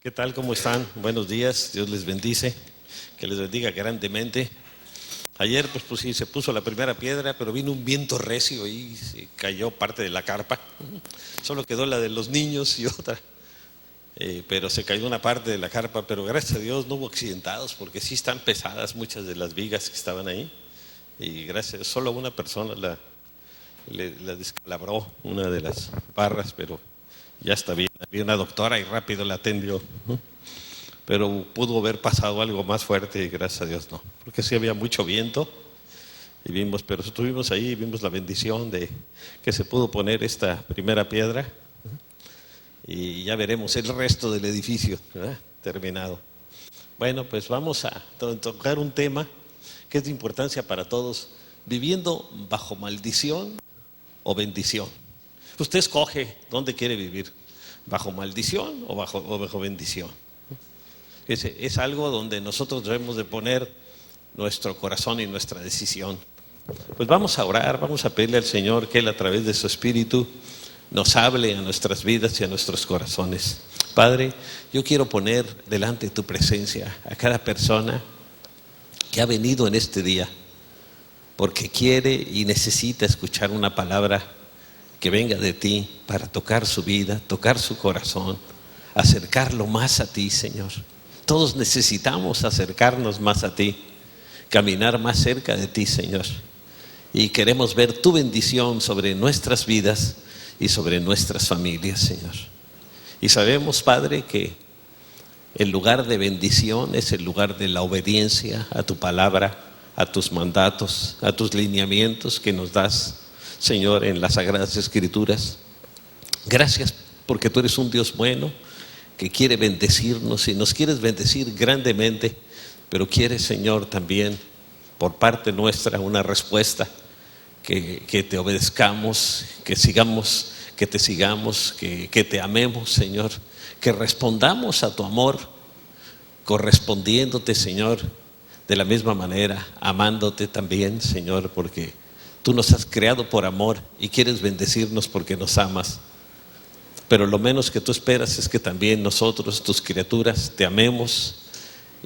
¿Qué tal? ¿Cómo están? Buenos días, Dios les bendice, que les bendiga grandemente. Ayer pues sí, se puso la primera piedra, pero vino un viento recio y se cayó parte de la carpa. Solo quedó la de los niños y otra, pero se cayó una parte de la carpa, pero gracias a Dios no hubo accidentados, porque sí están pesadas muchas de las vigas que estaban ahí. Y gracias a Dios, solo una persona la descalabró una de las barras, pero ya está bien. Había una doctora y rápido la atendió, ¿no? Pero pudo haber pasado algo más fuerte y gracias a Dios no, porque sí había mucho viento y vimos, pero estuvimos ahí, vimos la bendición de que se pudo poner esta primera piedra y ya veremos el resto del edificio, ¿verdad? Terminado. Bueno, pues vamos a tocar un tema que es de importancia para todos: viviendo bajo maldición o bendición. Usted escoge dónde quiere vivir, bajo maldición o bajo bendición. Es algo donde nosotros debemos de poner nuestro corazón y nuestra decisión. Pues vamos a orar, vamos a pedirle al Señor que Él, a través de su Espíritu, nos hable a nuestras vidas y a nuestros corazones. Padre, yo quiero poner delante de tu presencia a cada persona que ha venido en este día, porque quiere y necesita escuchar una palabra que venga de ti para tocar su vida, tocar su corazón, acercarlo más a ti, Señor. Todos necesitamos acercarnos más a ti, caminar más cerca de ti, Señor. Y queremos ver tu bendición sobre nuestras vidas y sobre nuestras familias, Señor. Y sabemos, Padre, que el lugar de bendición es el lugar de la obediencia a tu palabra, a tus mandatos, a tus lineamientos que nos das, Señor, en las Sagradas Escrituras. Gracias porque tú eres un Dios bueno, que quiere bendecirnos y nos quieres bendecir grandemente, pero quieres, Señor, también por parte nuestra una respuesta, que te obedezcamos, que te sigamos, que te amemos, Señor, que respondamos a tu amor, correspondiéndote, Señor, de la misma manera, amándote también, Señor, porque tú nos has creado por amor y quieres bendecirnos porque nos amas. Pero lo menos que tú esperas es que también nosotros, tus criaturas, te amemos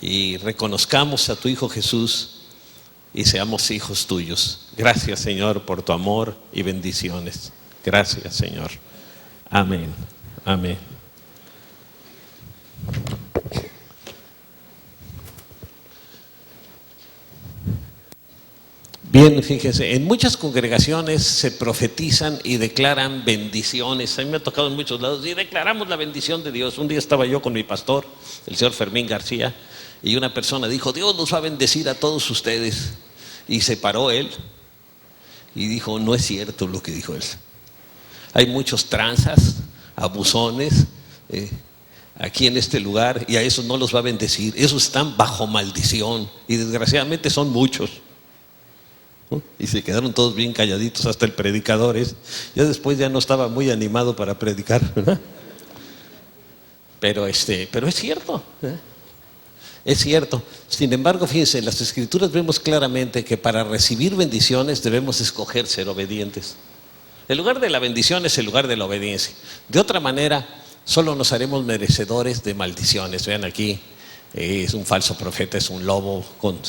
y reconozcamos a tu Hijo Jesús y seamos hijos tuyos. Gracias, Señor, por tu amor y bendiciones. Gracias, Señor. Amén. Amén. Bien, fíjense, en muchas congregaciones se profetizan y declaran bendiciones. A mí me ha tocado en muchos lados y declaramos la bendición de Dios. Un día estaba yo con mi pastor, el señor Fermín García, y una persona dijo: Dios nos va a bendecir a todos ustedes. Y se paró él y dijo: no es cierto lo que dijo él. Hay muchos tranzas, abusones aquí en este lugar, y a esos no los va a bendecir. Esos están bajo maldición y desgraciadamente son muchos. Y se quedaron todos bien calladitos, hasta el predicador ya después ya no estaba muy animado para predicar, ¿verdad? Pero es cierto, ¿eh? Es cierto. Sin embargo, fíjense, en las Escrituras vemos claramente que para recibir bendiciones debemos escoger ser obedientes. El lugar de la bendición es el lugar de la obediencia. De otra manera, solo nos haremos merecedores de maldiciones. Vean aquí, es un falso profeta, es un lobo con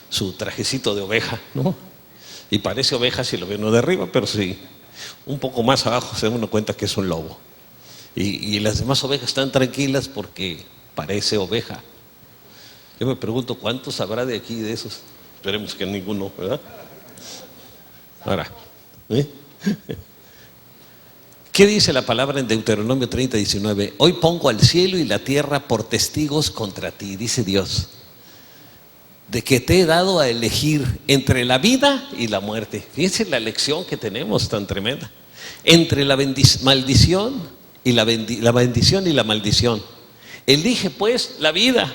su trajecito de oveja, ¿no? Y parece oveja si lo ve uno de arriba, pero sí, un poco más abajo se da uno cuenta que es un lobo. Y las demás ovejas están tranquilas porque parece oveja. Yo me pregunto, ¿cuántos habrá de aquí de esos? Esperemos que ninguno, ¿verdad? Ahora, ¿qué dice la palabra en Deuteronomio 30:19? Hoy pongo al cielo y la tierra por testigos contra ti, dice Dios, de que te he dado a elegir entre la vida y la muerte. Fíjense la elección que tenemos tan tremenda. Entre la maldición y la bendición y la maldición. Elige pues la vida.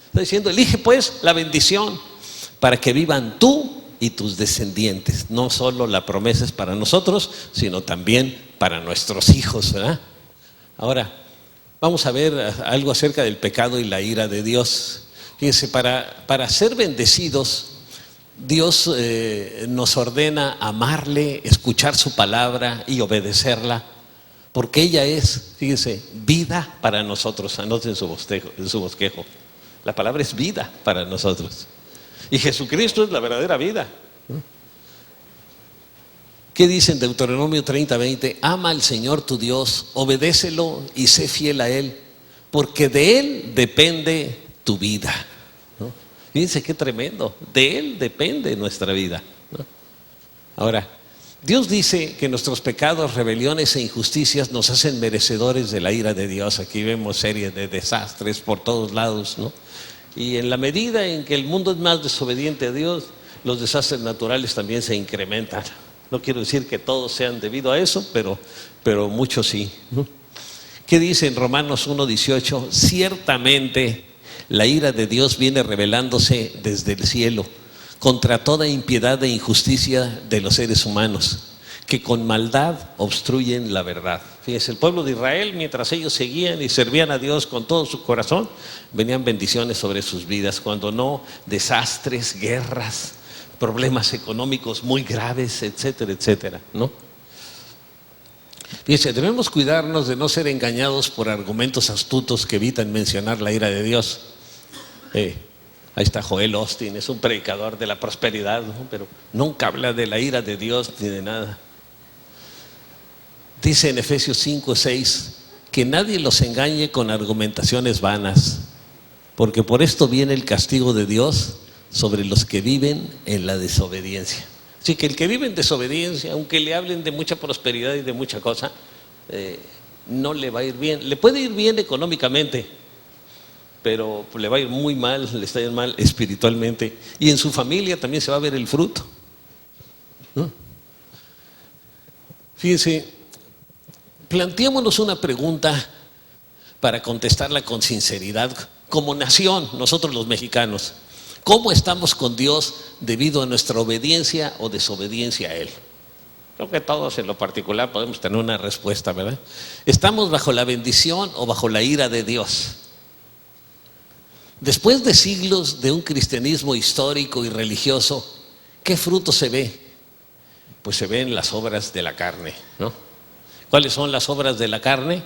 Está diciendo, elige pues la bendición para que vivan tú y tus descendientes. No solo la promesa es para nosotros, sino también para nuestros hijos, ¿verdad? Ahora, vamos a ver algo acerca del pecado y la ira de Dios. Fíjense, para ser bendecidos, Dios nos ordena amarle, escuchar su palabra y obedecerla, porque ella es, fíjense, vida para nosotros. Anoten en su bosquejo. La palabra es vida para nosotros. Y Jesucristo es la verdadera vida. ¿Qué dice en Deuteronomio 30:20? Ama al Señor tu Dios, obedécelo y sé fiel a Él, porque de Él depende tu vida, ¿no? Fíjense qué tremendo, de Él depende nuestra vida, ¿no? Ahora, Dios dice que nuestros pecados, rebeliones e injusticias nos hacen merecedores de la ira de Dios. Aquí vemos series de desastres por todos lados, ¿no? Y en la medida en que el mundo es más desobediente a Dios, los desastres naturales también se incrementan. No quiero decir que todos sean debido a eso, pero muchos sí, ¿no? ¿Qué dice en Romanos 1:18? Ciertamente la ira de Dios viene revelándose desde el cielo contra toda impiedad e injusticia de los seres humanos, que con maldad obstruyen la verdad. Fíjense, el pueblo de Israel, mientras ellos seguían y servían a Dios con todo su corazón, venían bendiciones sobre sus vidas. Cuando no, desastres, guerras, problemas económicos muy graves, etcétera, etcétera, ¿no? Fíjense, debemos cuidarnos de no ser engañados por argumentos astutos que evitan mencionar la ira de Dios. Ahí está Joel Osteen, es un predicador de la prosperidad, ¿no? Pero nunca habla de la ira de Dios ni de nada. Dice en Efesios 5:6 que nadie los engañe con argumentaciones vanas, porque por esto viene el castigo de Dios sobre los que viven en la desobediencia. Así que el que vive en desobediencia, aunque le hablen de mucha prosperidad y de mucha cosa, no le va a ir bien. Le puede ir bien económicamente, pero le va a ir muy mal, le está yendo mal espiritualmente. Y en su familia también se va a ver el fruto, ¿no? Fíjense, planteémonos una pregunta para contestarla con sinceridad. Como nación, nosotros los mexicanos, ¿cómo estamos con Dios debido a nuestra obediencia o desobediencia a Él? Creo que todos en lo particular podemos tener una respuesta, ¿verdad? ¿Estamos bajo la bendición o bajo la ira de Dios? Después de siglos de un cristianismo histórico y religioso, ¿qué fruto se ve? Pues se ven las obras de la carne, ¿no? ¿Cuáles son las obras de la carne?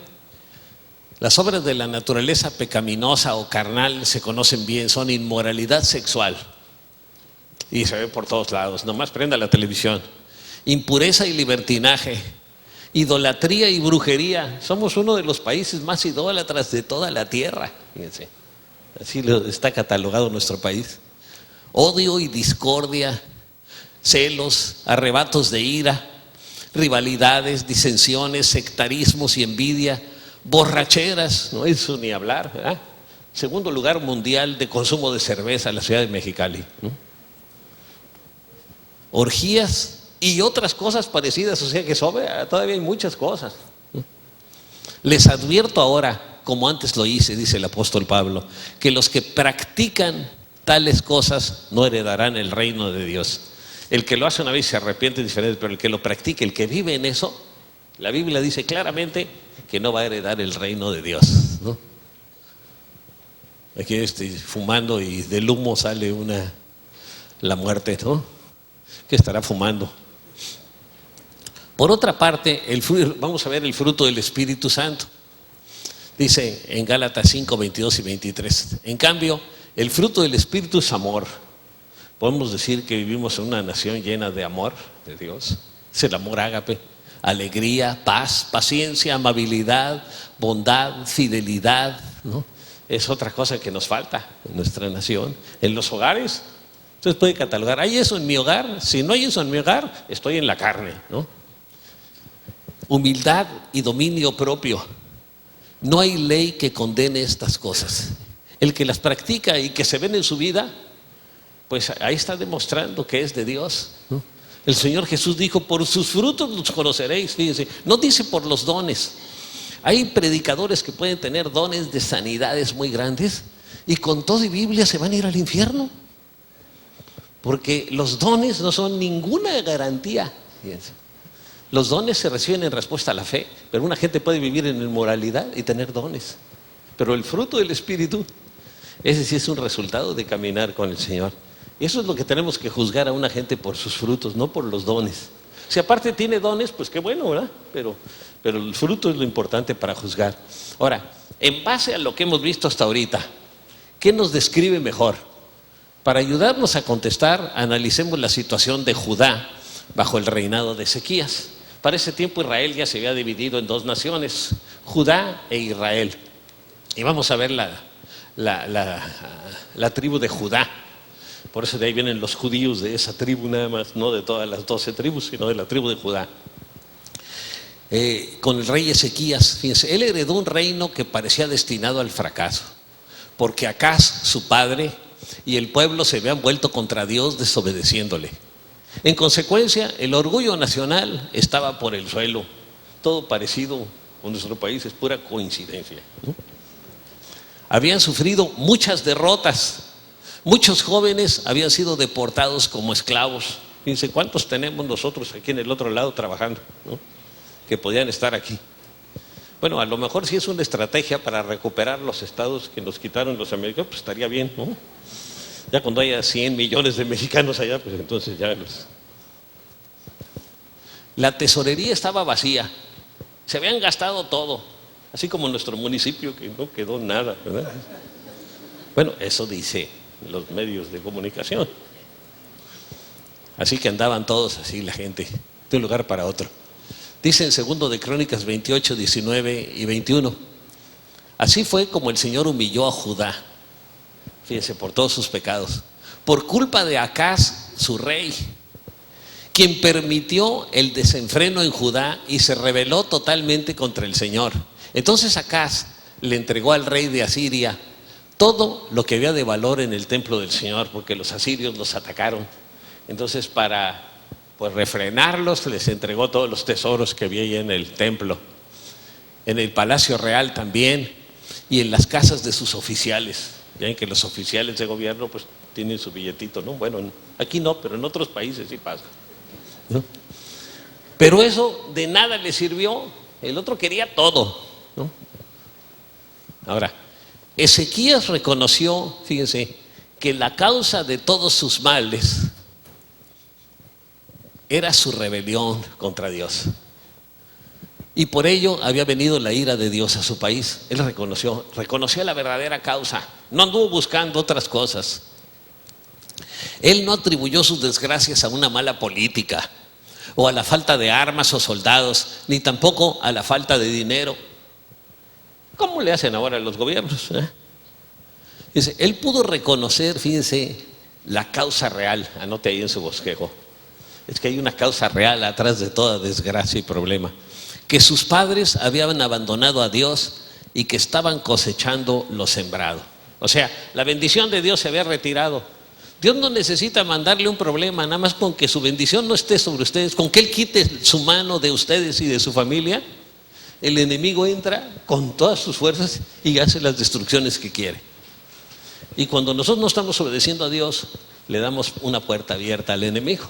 Las obras de la naturaleza pecaminosa o carnal se conocen bien, son inmoralidad sexual. Y se ve por todos lados, nomás prenda la televisión. Impureza y libertinaje, idolatría y brujería. Somos uno de los países más idólatras de toda la tierra, fíjense. Así está catalogado nuestro país. Odio y discordia, celos, arrebatos de ira, rivalidades, disensiones, sectarismos y envidia, borracheras, no eso ni hablar, ¿verdad? Segundo lugar mundial de consumo de cerveza en la ciudad de Mexicali, ¿no? Orgías y otras cosas parecidas, o sea que todavía hay muchas cosas, ¿no? Les advierto ahora, como antes lo hice, dice el apóstol Pablo, que los que practican tales cosas no heredarán el reino de Dios. El que lo hace una vez se arrepiente, es diferente, pero el que lo practique, el que vive en eso, la Biblia dice claramente que no va a heredar el reino de Dios, ¿no? Aquí fumando y del humo sale la muerte, ¿no? ¿Qué estará fumando? Por otra parte, vamos a ver el fruto del Espíritu Santo. Dice en Gálatas 5:22 y 23. En cambio, el fruto del Espíritu es amor. Podemos decir que vivimos en una nación llena de amor de Dios. Es el amor ágape, alegría, paz, paciencia, amabilidad, bondad, fidelidad, ¿no? Es otra cosa que nos falta en nuestra nación. En los hogares, entonces puede catalogar, ¿hay eso en mi hogar? Si no hay eso en mi hogar, estoy en la carne, ¿no? Humildad y dominio propio. No hay ley que condene estas cosas. El que las practica y que se ven en su vida, pues ahí está demostrando que es de Dios, ¿no? El Señor Jesús dijo, por sus frutos los conoceréis, fíjense, no dice por los dones. Hay predicadores que pueden tener dones de sanidades muy grandes y con todo y Biblia se van a ir al infierno, porque los dones no son ninguna garantía, fíjense. Los dones se reciben en respuesta a la fe, pero una gente puede vivir en inmoralidad y tener dones. Pero el fruto del Espíritu, ese sí es un resultado de caminar con el Señor. Y eso es lo que tenemos que juzgar a una gente por sus frutos, no por los dones. Si aparte tiene dones, pues qué bueno, ¿verdad? Pero el fruto es lo importante para juzgar. Ahora, en base a lo que hemos visto hasta ahorita, ¿qué nos describe mejor? Para ayudarnos a contestar, analicemos la situación de Judá bajo el reinado de Ezequías. Para ese tiempo Israel ya se había dividido en dos naciones, Judá e Israel. Y vamos a ver la tribu de Judá. Por eso de ahí vienen los judíos de esa tribu nada más, no de todas las 12 tribus, sino de la tribu de Judá. Con el rey Ezequías, fíjense, él heredó un reino que parecía destinado al fracaso, porque Acaz, su padre, y el pueblo se habían vuelto contra Dios desobedeciéndole. En consecuencia, el orgullo nacional estaba por el suelo. Todo parecido con nuestro país, es pura coincidencia, ¿no? Habían sufrido muchas derrotas. Muchos jóvenes habían sido deportados como esclavos. Fíjense cuántos tenemos nosotros aquí en el otro lado trabajando, ¿no? Que podían estar aquí. Bueno, a lo mejor si es una estrategia para recuperar los estados que nos quitaron los americanos, pues estaría bien, ¿no? Ya cuando haya 100 millones de mexicanos allá, pues entonces ya los... La tesorería estaba vacía, se habían gastado todo, así como nuestro municipio que no quedó nada, ¿verdad? Bueno, eso dice los medios de comunicación. Así que andaban todos así la gente, de un lugar para otro. Dice en 2 de Crónicas 28, 19 y 21. Así fue como el Señor humilló a Judá, fíjense, por todos sus pecados, por culpa de Acaz, su rey, quien permitió el desenfreno en Judá y se rebeló totalmente contra el Señor. Entonces Acaz le entregó al rey de Asiria todo lo que había de valor en el templo del Señor, porque los asirios los atacaron. Entonces, para refrenarlos, les entregó todos los tesoros que había ahí en el templo, en el palacio real también, y en las casas de sus oficiales. Ya ven que los oficiales de gobierno pues tienen su billetito, ¿no? Bueno, aquí no, pero en otros países sí pasa, ¿no? Pero eso de nada le sirvió, el otro quería todo, ¿no? Ahora, Ezequías reconoció, fíjense, que la causa de todos sus males era su rebelión contra Dios. Y por ello había venido la ira de Dios a su país. Él reconoció la verdadera causa. No anduvo buscando otras cosas. Él no atribuyó sus desgracias a una mala política, o a la falta de armas o soldados, ni tampoco a la falta de dinero. ¿Cómo le hacen ahora los gobiernos? Dice, él pudo reconocer, fíjense, la causa real. Anote ahí en su bosquejo. Es que hay una causa real atrás de toda desgracia y problema. Que sus padres habían abandonado a Dios y que estaban cosechando lo sembrado. O sea, la bendición de Dios se había retirado. Dios no necesita mandarle un problema, nada más con que su bendición no esté sobre ustedes, con que Él quite su mano de ustedes y de su familia, el enemigo entra con todas sus fuerzas y hace las destrucciones que quiere. Y cuando nosotros no estamos obedeciendo a Dios, le damos una puerta abierta al enemigo.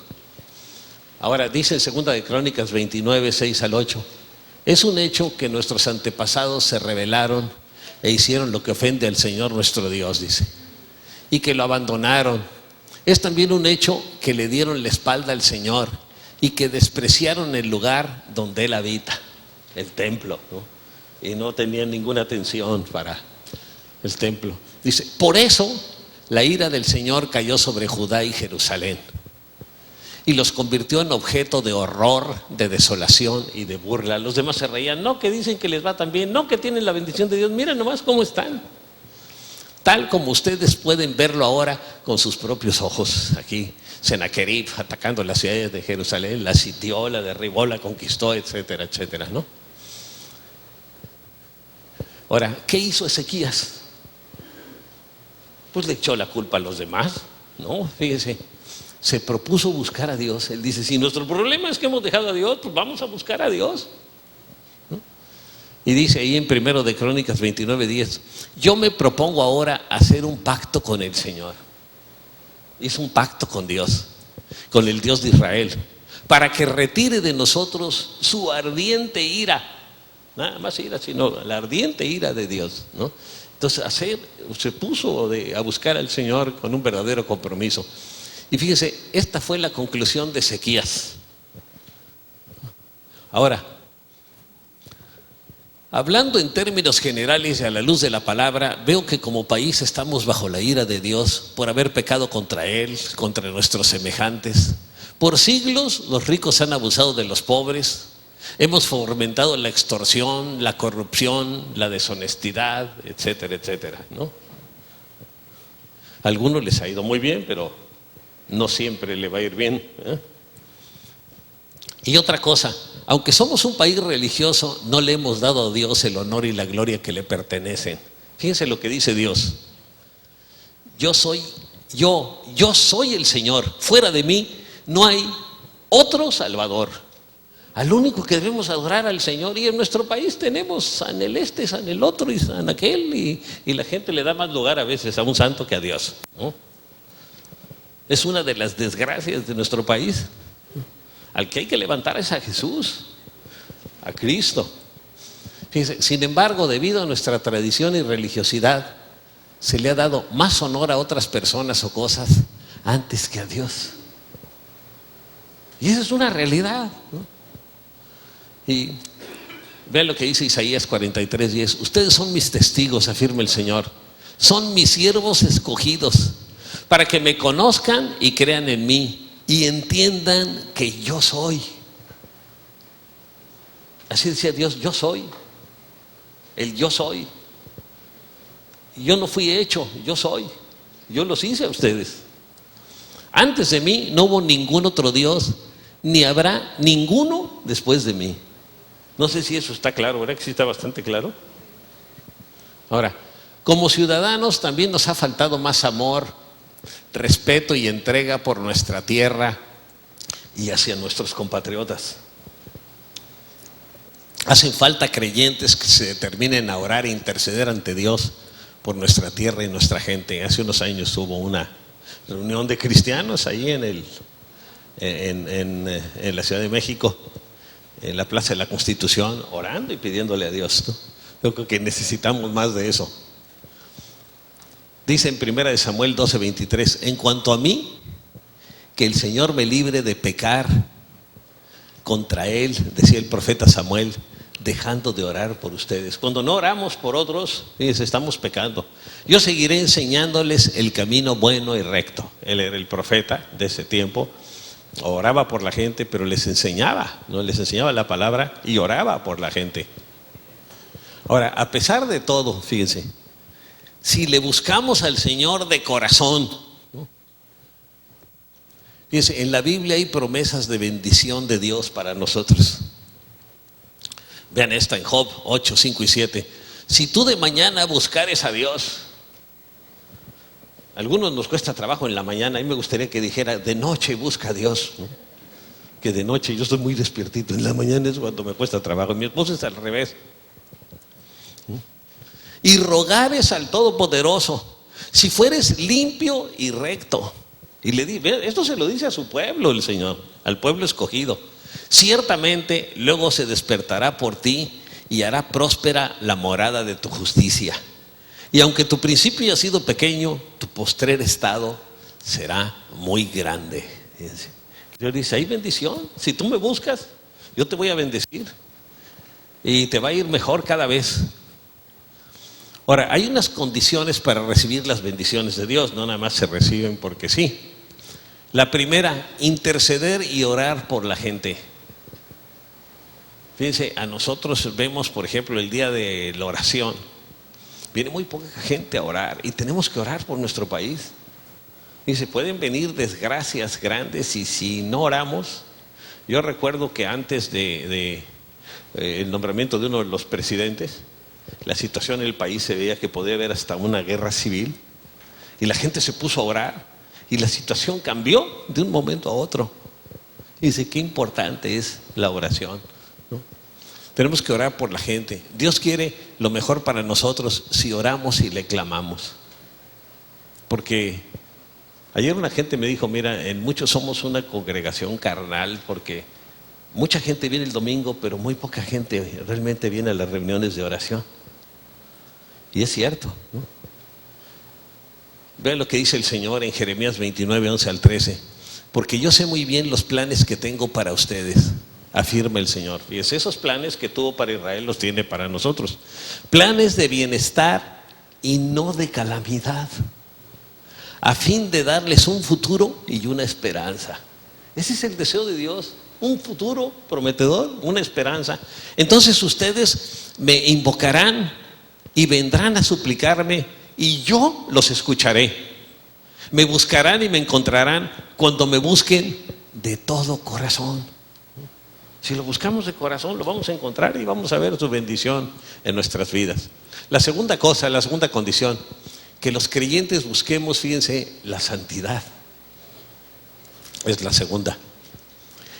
Ahora dice en 2 de Crónicas 29, 6 al 8, es un hecho que nuestros antepasados se rebelaron e hicieron lo que ofende al Señor nuestro Dios, dice, y que lo abandonaron. Es también un hecho que le dieron la espalda al Señor y que despreciaron el lugar donde Él habita, el templo, ¿no? Y no tenían ninguna atención para el templo. Dice, por eso la ira del Señor cayó sobre Judá y Jerusalén y los convirtió en objeto de horror, de desolación y de burla. Los demás se reían, no que dicen que les va tan bien, no que tienen la bendición de Dios, miren nomás cómo están. Tal como ustedes pueden verlo ahora con sus propios ojos. Aquí Sennacherib atacando las ciudades de Jerusalén, la sitió, la derribó, la conquistó, etcétera, etcétera, ¿no? Ahora, ¿qué hizo Ezequías? Pues le echó la culpa a los demás, ¿no? Fíjense, se propuso buscar a Dios. Él dice, si nuestro problema es que hemos dejado a Dios, pues vamos a buscar a Dios, ¿no? Y dice ahí en 1 de Crónicas 29, 10, yo me propongo ahora hacer un pacto con el Señor. Hizo un pacto con Dios, con el Dios de Israel, para que retire de nosotros su ardiente ira. Nada más ira, sino la ardiente ira de Dios, ¿no? Entonces se puso a buscar al Señor con un verdadero compromiso. Y fíjense, esta fue la conclusión de Ezequías. Ahora, hablando en términos generales y a la luz de la palabra, veo que como país estamos bajo la ira de Dios por haber pecado contra Él, contra nuestros semejantes. Por siglos los ricos han abusado de los pobres, hemos fomentado la extorsión, la corrupción, la deshonestidad, etcétera, etcétera, ¿no? A algunos les ha ido muy bien, pero no siempre le va a ir bien, ¿eh? Y otra cosa, aunque somos un país religioso, no le hemos dado a Dios el honor y la gloria que le pertenecen. Fíjense lo que dice Dios: yo soy el Señor, fuera de mí no hay otro Salvador. Al único que debemos adorar al Señor. Y en nuestro país tenemos San el este, San el otro y San aquel, y la gente le da más lugar a veces a un santo que a Dios, ¿no? Es una de las desgracias de nuestro país. Al que hay que levantar es a Jesús, a Cristo. Fíjense, sin embargo, debido a nuestra tradición y religiosidad, se le ha dado más honor a otras personas o cosas antes que a Dios. Y esa es una realidad, ¿no? Y vean lo que dice Isaías 43:10: ustedes son mis testigos, afirma el Señor, son mis siervos escogidos, para que me conozcan y crean en mí y entiendan que yo soy. Así decía Dios: yo soy, el yo soy. Yo no fui hecho, yo soy. Yo los hice a ustedes. Antes de mí no hubo ningún otro Dios, ni habrá ninguno después de mí. No sé si eso está claro, ¿verdad que sí está bastante claro? Ahora, como ciudadanos también nos ha faltado más amor, respeto y entrega por nuestra tierra y hacia nuestros compatriotas. Hacen falta creyentes que se determinen a orar e interceder ante Dios por nuestra tierra y nuestra gente. Hace unos años hubo una reunión de cristianos ahí en la Ciudad de México, en la Plaza de la Constitución, orando y pidiéndole a Dios, ¿no? Yo creo que necesitamos más de eso. Dice en 1 Samuel 12:23: en cuanto a mí, que el Señor me libre de pecar contra Él, decía el profeta Samuel, dejando de orar por ustedes. Cuando no oramos por otros, fíjense, estamos pecando. Yo seguiré enseñándoles el camino bueno y recto. Él era el profeta de ese tiempo. Oraba por la gente, pero les enseñaba, ¿no? Les enseñaba la palabra y oraba por la gente. Ahora, a pesar de todo, fíjense, si le buscamos al Señor de corazón, ¿no? Fíjense, en la Biblia hay promesas de bendición de Dios para nosotros. Vean esta en Job 8, 5 y 7. Si tú de mañana buscares a Dios. A algunos nos cuesta trabajo en la mañana. A mí me gustaría que dijera: de noche busca a Dios, ¿no? Que de noche, yo estoy muy despiertito, en la mañana es cuando me cuesta trabajo. Mi esposa es al revés. Y rogares al Todopoderoso, si fueres limpio y recto. Y le dice, esto se lo dice a su pueblo el Señor, al pueblo escogido: ciertamente luego se despertará por ti y hará próspera la morada de tu justicia. Y aunque tu principio haya sido pequeño, tu postrer estado será muy grande. Dios dice: hay bendición. Si tú me buscas, yo te voy a bendecir y te va a ir mejor cada vez. Ahora, hay unas condiciones para recibir las bendiciones de Dios, no nada más se reciben porque sí. La primera, interceder y orar por la gente. Fíjense, a nosotros vemos, por ejemplo, el día de la oración, viene muy poca gente a orar y tenemos que orar por nuestro país. Dice, pueden venir desgracias grandes y si no oramos. Yo recuerdo que antes de el nombramiento de uno de los presidentes, la situación en el país se veía que podía haber hasta una guerra civil y la gente se puso a orar y la situación cambió de un momento a otro. Y dice, qué importante es la oración, ¿no? Tenemos que orar por la gente. Dios quiere lo mejor para nosotros si oramos y le clamamos. Porque ayer una gente me dijo, mira, en muchos somos una congregación carnal porque mucha gente viene el domingo, pero muy poca gente realmente viene a las reuniones de oración. Y es cierto, ¿no? Vean lo que dice el Señor en Jeremías 29, 11 al 13. Porque yo sé muy bien los planes que tengo para ustedes. afirma el Señor. Fíjense, esos planes que tuvo para Israel los tiene para nosotros. Planes de bienestar y no de calamidad, a fin de darles un futuro y una esperanza. Ese es el deseo de Dios, un futuro prometedor, una esperanza. Entonces ustedes me invocarán y vendrán a suplicarme y yo los escucharé. Me buscarán y me encontrarán cuando me busquen de todo corazón. Si lo buscamos de corazón, lo vamos a encontrar y vamos a ver su bendición en nuestras vidas. La segunda cosa, la segunda condición, que los creyentes busquemos, fíjense, la santidad. Es la segunda.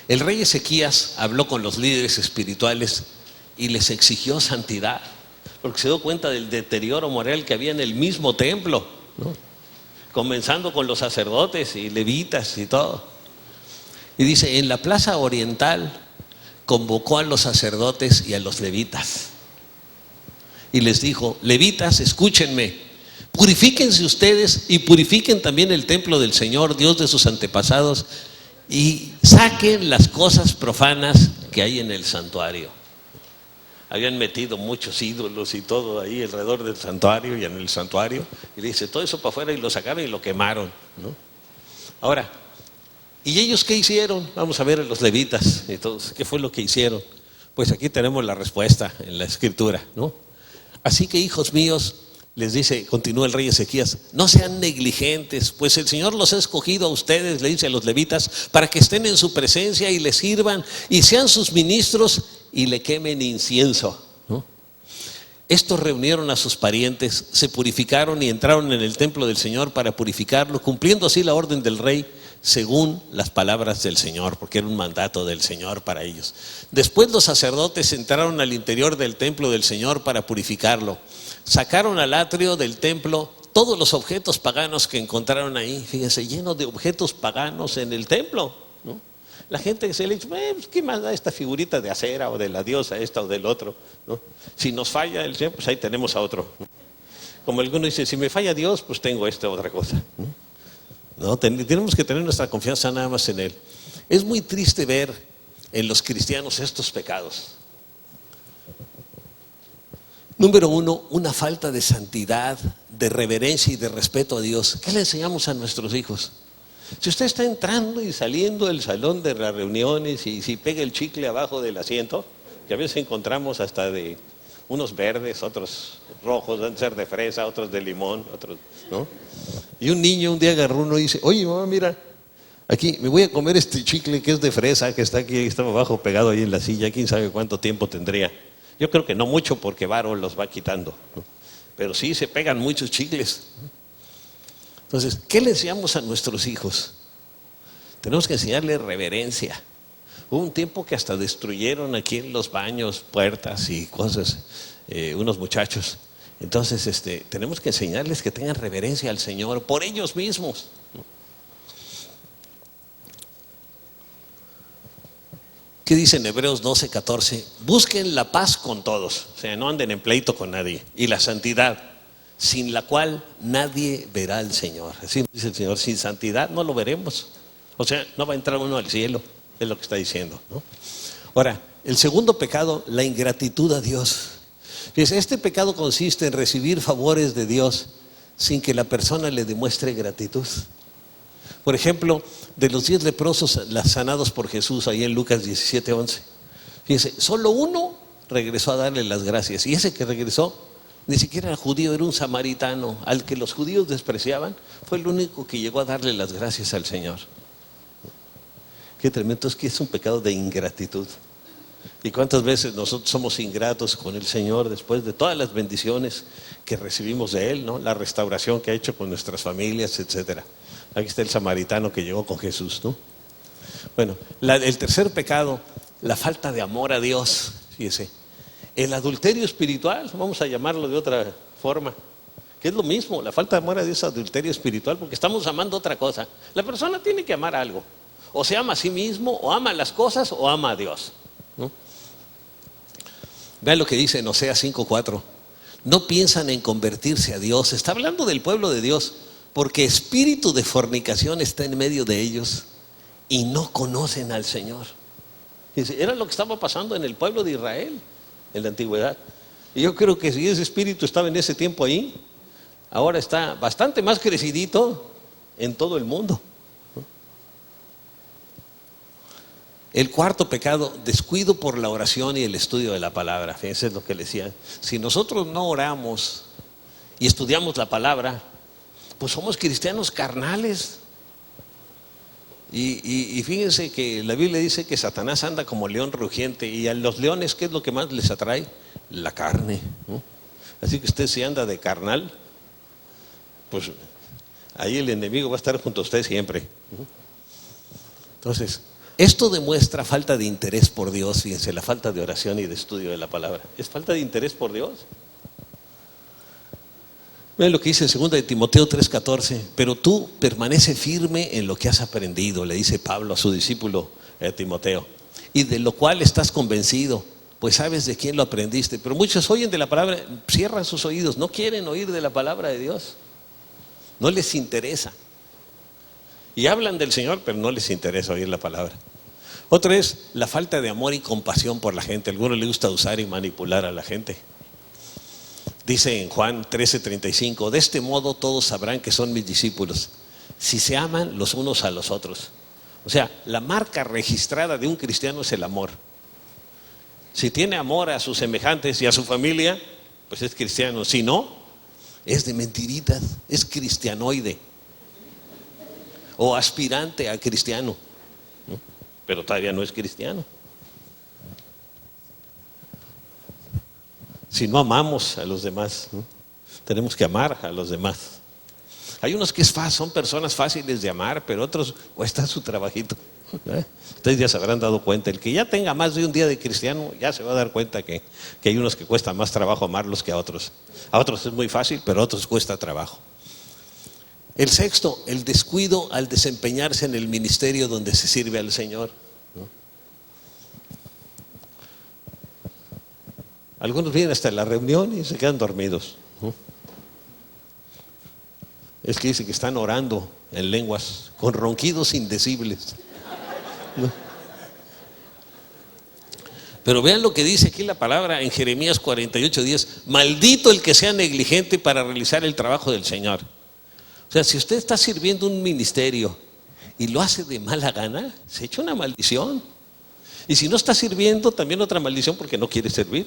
El rey Ezequías habló con los líderes espirituales y les exigió santidad, porque se dio cuenta del deterioro moral que había en el mismo templo, ¿no? Comenzando con los sacerdotes y levitas y todo. Y dice, en la plaza oriental convocó a los sacerdotes y a los levitas y les dijo: levitas, escúchenme, purifíquense ustedes y purifiquen también el templo del Señor, Dios de sus antepasados, y saquen las cosas profanas que hay en el santuario. Habían metido muchos ídolos y todo ahí alrededor del santuario y en el santuario, y dice, todo eso para afuera, y lo sacaron y lo quemaron, ¿no? Ahora, ¿y ellos qué hicieron? Vamos a ver a los levitas y todos, ¿qué fue lo que hicieron? Pues aquí tenemos la respuesta en la escritura, ¿no? Así que, hijos míos, les dice, continúa el rey Ezequías, no sean negligentes, pues el Señor los ha escogido a ustedes, le dice a los levitas, para que estén en su presencia y le sirvan y sean sus ministros y le quemen incienso, ¿no? Estos reunieron a sus parientes, se purificaron y entraron en el templo del Señor para purificarlo, cumpliendo así la orden del rey, según las palabras del Señor, porque era un mandato del Señor para ellos. Después los sacerdotes entraron al interior del templo del Señor para purificarlo. Sacaron al atrio del templo todos los objetos paganos que encontraron ahí. Fíjense, lleno de objetos paganos en el templo, ¿no? La gente que se le dice, pues, ¿qué más da esta figurita de acera o de la diosa esta o del otro, ¿no? Si nos falla el Señor, pues ahí tenemos a otro, ¿no? Como alguno dice, si me falla Dios, pues tengo esta otra cosa, ¿no? No, tenemos que tener nuestra confianza nada más en Él. Es muy triste ver en los cristianos estos pecados. Número uno, una falta de santidad, de reverencia y de respeto a Dios. ¿Qué le enseñamos a nuestros hijos? Si usted está entrando y saliendo del salón de las reuniones y si pega el chicle abajo del asiento, que a veces encontramos hasta de unos verdes, otros rojos, deben ser de fresa, otros de limón, otros, ¿no? Y un niño un día agarró uno y dice, oye mamá, mira, aquí me voy a comer este chicle que es de fresa, que está aquí, estaba abajo pegado ahí en la silla, quién sabe cuánto tiempo tendría. Yo creo que no mucho porque Varo los va quitando, ¿no? Pero sí se pegan muchos chicles. Entonces, ¿qué le enseñamos a nuestros hijos? Tenemos que enseñarles reverencia. Hubo un tiempo que hasta destruyeron aquí en los baños puertas y cosas, unos muchachos. Entonces, tenemos que enseñarles que tengan reverencia al Señor por ellos mismos, ¿no? ¿Qué dice en Hebreos 12:14? Busquen la paz con todos, o sea, no anden en pleito con nadie, y la santidad, sin la cual nadie verá al Señor. Así dice el Señor, sin santidad no lo veremos. O sea, no va a entrar uno al cielo, es lo que está diciendo, ¿no? Ahora, el segundo pecado, la ingratitud a Dios. Fíjense, este pecado consiste en recibir favores de Dios sin que la persona le demuestre gratitud. Por ejemplo, de los 10 leprosos sanados por Jesús, ahí en Lucas 17:11. Fíjense, solo uno regresó a darle las gracias, y ese que regresó ni siquiera era judío, era un samaritano al que los judíos despreciaban. Fue el único que llegó a darle las gracias al Señor. Qué tremendo, es que es un pecado de ingratitud. ¿Y cuántas veces nosotros somos ingratos con el Señor después de todas las bendiciones que recibimos de Él, ¿no? La restauración que ha hecho con nuestras familias, etcétera. Aquí está el samaritano que llegó con Jesús, ¿no? Bueno, el tercer pecado, la falta de amor a Dios. Fíjese, el adulterio espiritual, vamos a llamarlo de otra forma, que es lo mismo, la falta de amor a Dios es adulterio espiritual, porque estamos amando otra cosa. La persona tiene que amar algo, o se ama a sí mismo, o ama las cosas, o ama a Dios, ¿no? Vean lo que dice en Oseas 5:4. No piensan en convertirse a Dios. Está hablando del pueblo de Dios, porque espíritu de fornicación está en medio de ellos y no conocen al Señor. Dice, era lo que estaba pasando en el pueblo de Israel en la antigüedad. Y yo creo que si ese espíritu estaba en ese tiempo ahí, ahora está bastante más crecidito en todo el mundo. El cuarto pecado, descuido por la oración y el estudio de la palabra. Fíjense lo que le decía. Si nosotros no oramos y estudiamos la palabra, pues somos cristianos carnales. Y fíjense que la Biblia dice que Satanás anda como león rugiente, y a los leones, ¿qué es lo que más les atrae? La carne, ¿no? Así que usted, si anda de carnal, pues ahí el enemigo va a estar junto a usted siempre, ¿no? Entonces, esto demuestra falta de interés por Dios. Fíjense, la falta de oración y de estudio de la palabra es falta de interés por Dios. Vean lo que dice en 2 de Timoteo 3:14. Pero tú permanece firme en lo que has aprendido, le dice Pablo a su discípulo Timoteo, y de lo cual estás convencido, pues sabes de quién lo aprendiste. Pero muchos oyen de la palabra, cierran sus oídos, no quieren oír de la palabra de Dios, no les interesa. Y hablan del Señor, pero no les interesa oír la palabra. Otra es la falta de amor y compasión por la gente. A algunos les gusta usar y manipular a la gente. Dice en Juan 13:35, de este modo todos sabrán que son mis discípulos, si se aman los unos a los otros. O sea, la marca registrada de un cristiano es el amor. Si tiene amor a sus semejantes y a su familia, pues es cristiano. Si no, es de mentiritas, es cristianoide o aspirante a cristiano, ¿no? Pero todavía no es cristiano. Si no amamos a los demás, ¿no? Tenemos que amar a los demás. Hay unos que son personas fáciles de amar, pero otros cuesta su trabajito, ¿eh? Ustedes ya se habrán dado cuenta. El que ya tenga más de un día de cristiano ya se va a dar cuenta que hay unos que cuesta más trabajo amarlos que a otros. A otros es muy fácil, pero a otros cuesta trabajo. El sexto, el descuido al desempeñarse en el ministerio donde se sirve al Señor, ¿no? Algunos vienen hasta la reunión y se quedan dormidos, ¿no? Es que dice que están orando en lenguas con ronquidos indecibles, ¿no? Pero vean lo que dice aquí la palabra en Jeremías 48:10. Maldito el que sea negligente para realizar el trabajo del Señor. O sea, si usted está sirviendo un ministerio y lo hace de mala gana, se echa una maldición. Y si no está sirviendo, también otra maldición porque no quiere servir.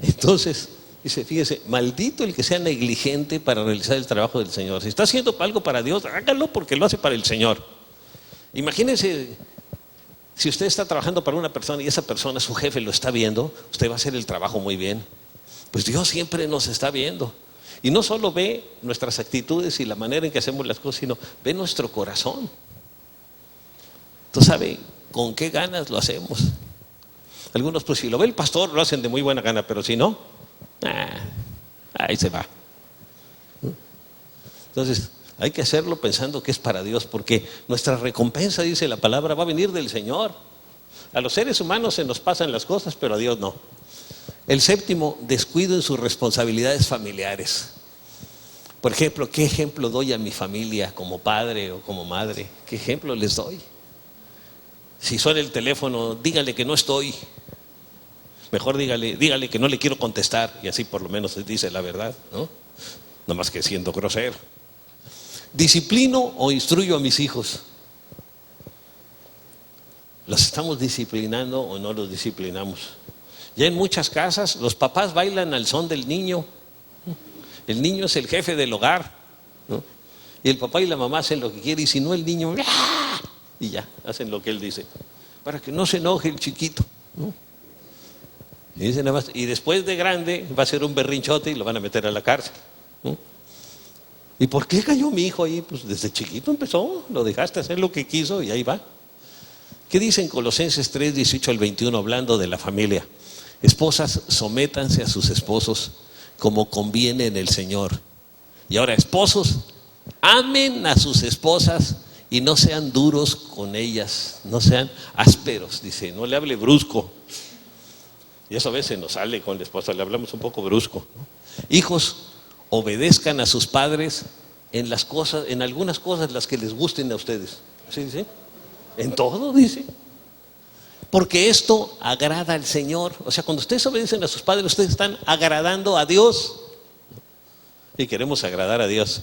Entonces, dice, fíjese, maldito el que sea negligente para realizar el trabajo del Señor. Si está haciendo algo para Dios, hágalo porque lo hace para el Señor. Imagínense, si usted está trabajando para una persona y esa persona, su jefe, lo está viendo, usted va a hacer el trabajo muy bien. Pues Dios siempre nos está viendo. Y no solo ve nuestras actitudes y la manera en que hacemos las cosas, sino ve nuestro corazón. Entonces, ¿sabe con qué ganas lo hacemos? Algunos, pues si lo ve el pastor, lo hacen de muy buena gana, pero si no, ahí se va. Entonces, hay que hacerlo pensando que es para Dios, porque nuestra recompensa, dice la palabra, va a venir del Señor. A los seres humanos se nos pasan las cosas, pero a Dios no. El séptimo, descuido en sus responsabilidades familiares. Por ejemplo, ¿qué ejemplo doy a mi familia como padre o como madre? ¿Qué ejemplo les doy? Si suena el teléfono, dígale que no estoy. Mejor dígale que no le quiero contestar, y así por lo menos dice la verdad, ¿no? No más que siendo grosero. ¿Disciplino o instruyo a mis hijos? ¿Los estamos disciplinando o no los disciplinamos? Ya en muchas casas los papás bailan al son del niño. El niño es el jefe del hogar, ¿no? Y el papá y la mamá hacen lo que quieren, y si no el niño, ¡ah!, y ya, hacen lo que él dice, para que no se enoje el chiquito, ¿no? Y dice nada más, y después de grande va a ser un berrinchote y lo van a meter a la cárcel, ¿no? ¿Y por qué cayó mi hijo ahí? Pues desde chiquito empezó, lo dejaste hacer lo que quiso y ahí va. ¿Qué dice en Colosenses 3:18-21, hablando de la familia? Esposas, sométanse a sus esposos como conviene en el Señor. Y ahora, esposos, amen a sus esposas y no sean duros con ellas, no sean ásperos, dice, no le hable brusco. Y eso a veces nos sale con la esposa, le hablamos un poco brusco, ¿no? Hijos, obedezcan a sus padres en las cosas, en algunas cosas las que les gusten a ustedes. ¿Sí dice? En todo, dice. porque esto agrada al Señor. O sea, cuando ustedes obedecen a sus padres, ustedes están agradando a Dios. Y queremos agradar a Dios.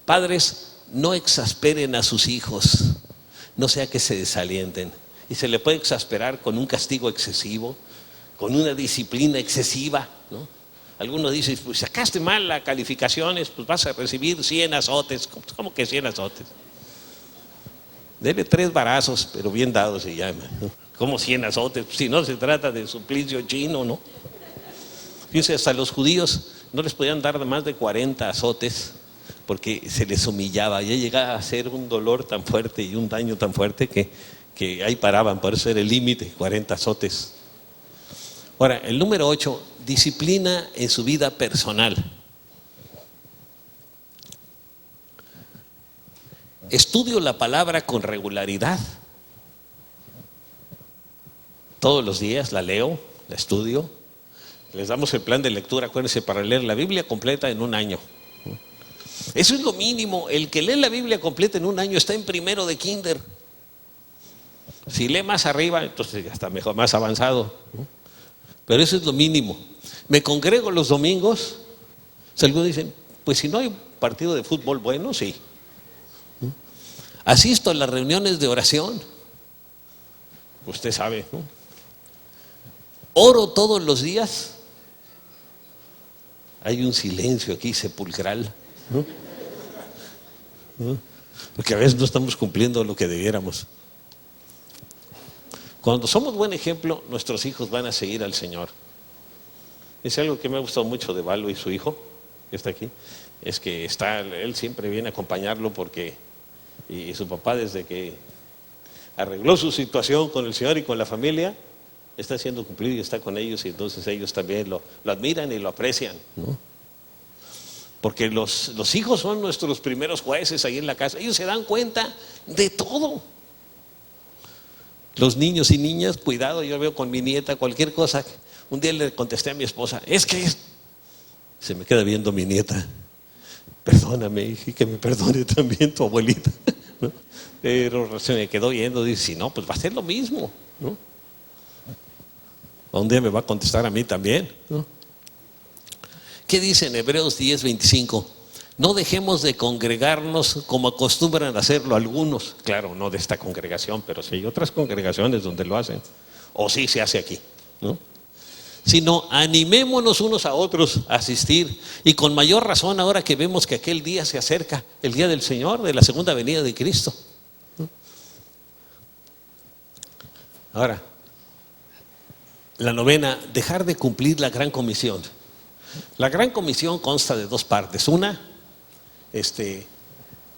Padres, no exasperen a sus hijos, no sea que se desalienten. Y se le puede exasperar con un castigo excesivo, con una disciplina excesiva, ¿no? Algunos dicen, pues sacaste mal las calificaciones, pues vas a recibir 100 azotes. ¿Cómo que 100 azotes? Dele 3 varazos, pero bien dados se llama, ¿no? ¿Cómo 100 azotes? Pues si no se trata de suplicio chino, ¿no? Fíjense, hasta los judíos no les podían dar más de 40 azotes porque se les humillaba. Ya llegaba a ser un dolor tan fuerte y un daño tan fuerte que ahí paraban. Por eso era el límite, 40 azotes. Ahora, el número 8, disciplina en su vida personal. Estudio la palabra con regularidad. Todos los días la leo, la estudio. Les damos el plan de lectura, acuérdense, para leer la Biblia completa en un año. Eso es lo mínimo. El que lee la Biblia completa en un año está en primero de kinder. Si lee más arriba, entonces ya está mejor, más avanzado. Pero eso es lo mínimo. Me congrego los domingos. Si algunos dicen, pues si no hay partido de fútbol bueno, sí. Asisto a las reuniones de oración. Usted sabe, ¿no? Oro todos los días. Hay un silencio aquí sepulcral, ¿no? Porque a veces no estamos cumpliendo lo que debiéramos. Cuando somos buen ejemplo, nuestros hijos van a seguir al Señor. Es algo que me ha gustado mucho de Valo y su hijo, que está aquí. Es que él siempre viene a acompañarlo y su papá, desde que arregló su situación con el Señor y con la familia, está siendo cumplido y está con ellos, y entonces ellos también lo admiran y lo aprecian, ¿no? Porque los hijos son nuestros primeros jueces ahí en la casa. Ellos se dan cuenta de todo. Los niños y niñas, cuidado, yo veo con mi nieta cualquier cosa. Un día le contesté a mi esposa, se me queda viendo mi nieta. Perdóname, hija, y que me perdone también tu abuelita, ¿no? Pero se me quedó viendo, dice, si no, pues va a ser lo mismo, ¿no? Un día me va a contestar a mí también, ¿no? ¿Qué dice en Hebreos 10:25? No dejemos de congregarnos como acostumbran a hacerlo algunos. Claro, no de esta congregación, pero sí hay otras congregaciones donde lo hacen. O sí se hace aquí, ¿no? Sino animémonos unos a otros a asistir. Y con mayor razón ahora que vemos que aquel día se acerca, el día del Señor, de la segunda venida de Cristo, ¿no? Ahora, la novena, dejar de cumplir la gran comisión. La gran comisión consta de 2 partes. Una,